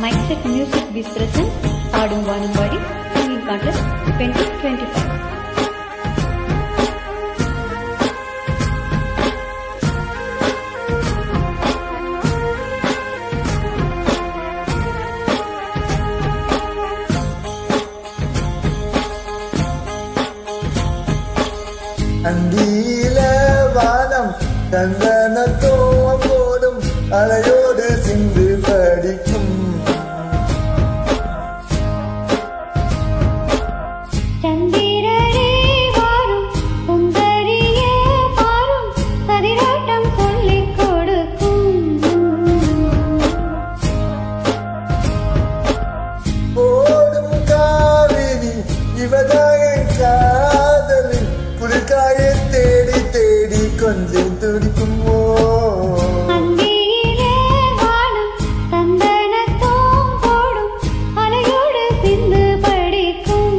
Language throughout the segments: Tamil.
Mindset Music Biz presents Aadum Vaanam Paadi Singing Contest 2025. அந்தியில வானம் சந்தனத்தோம் போடும் அலையோடு சிந்து படிக்கும் சந்திரரே வாரும் சுந்தரியே பாரும் சதிராட்டம் சொல்லிக் கொடுக்கும் போடும் காவிரி இவதாய காதலில் குளிர்காய தேடி தேடி கொஞ்சம் துடிக்கும் அந்தியிலே வானம் சந்தனத்தோம் போடும் அலையோடு சிந்து படிக்கும்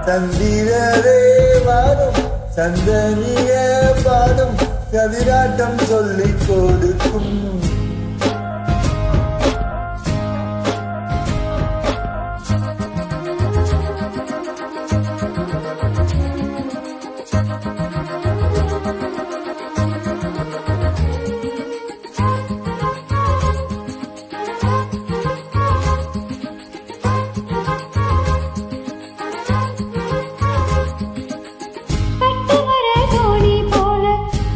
சந்திரரே வாரும் சந்தனிய பாடும் கதிராட்டம் சொல்லிக் கொடுக்கும் கட்டுமர தோணி போல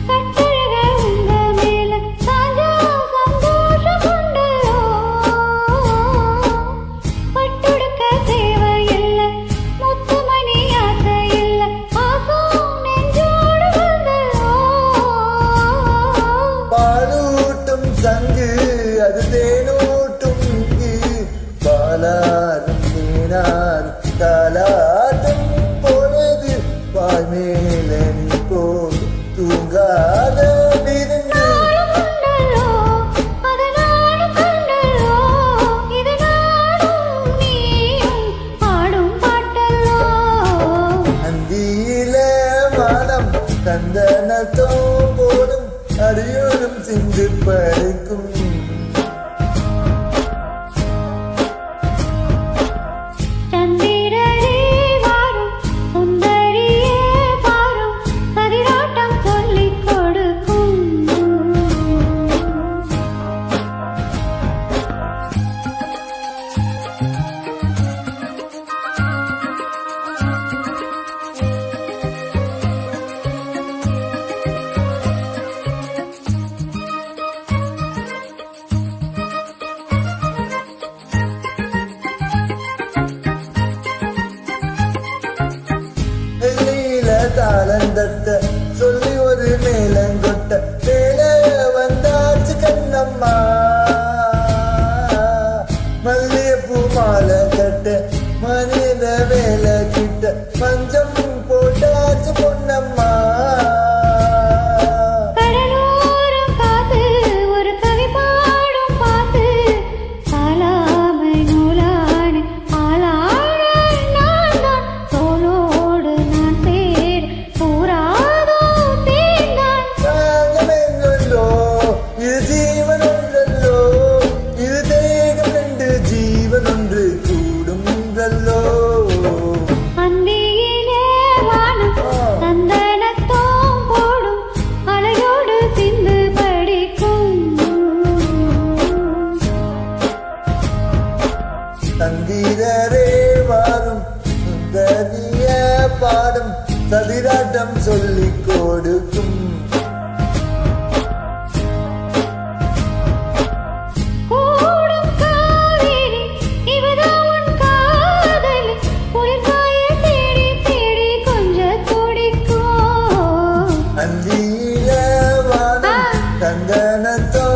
கட்டழக உங்க மேல சாஞ்சா சந்தோஷம் கொண்டோ பட்டுடுக்க தேவையில்ல முத்துமணி ஆசை இல்ல பாசம் நெஞ்சோடு வந்தோ பாலூட்டும் சங்கு அது தேனூட்டும் இங்கு பாலாரும் தேனாரும் தாலாட்டும் பொழுது பாய் மேல நீ போது தூங்காத விருந்து கண்டலோ அதனாலும் கண்டலோ இது நாடும் நீயும் ஆடும் பாட்டல்லோ அந்தியில மானம் சந்தனத்தோ போடும் அடியோடும் சிந்து படைக்கும் சந்திரரே வாரும் சுந்தரியே பாரும் சதிராட்டம் சொல்லிக் கொடுக்கும் நீல தாளந்தத்த சொல்லி ஒரு மேலங்கொட்ட மேல வந்தாச்சு கண்ணம்மா மல்லிகைப்பூ மாலை கட்ட மனித வேலை கிட்ட பஞ்சம் போட்டாச்சு பொன்னம்மா கடலோரம் காத்து ஒரு கவி பாடும் பாத்து சாலாமை நூலான ஆளான நான் தான் தோளோடு நான் சேர் கூறாதோ தேர்ந்தான் சாங்கமெங்கொண்டோ இது ஜீவன் ஒன்றல்லோ இது தேகம் ரெண்டு ஜீவன் ஒன்று கூடுங்கல்லோ அந்தியிலே வானம் சந்தனத்தோம் போடும் அலையோடு சிந்து படிக்கும் தந்திரரே வாரும் சுந்தரிய பாடும் சதிராட்டம் சொல்லிக் கொடுக்கும் கூடும் காவேரி இவதான் உன் காதலி குளிர்காய தேடி தேடி கொஞ்சம் துடிக்கும் அந்தியில வானம் சந்தனத்தோ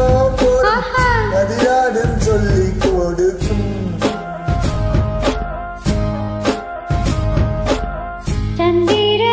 போடும் ஆஹா. சதிராட்டம் சொல்லிக் கொடுக்கும் சந்திர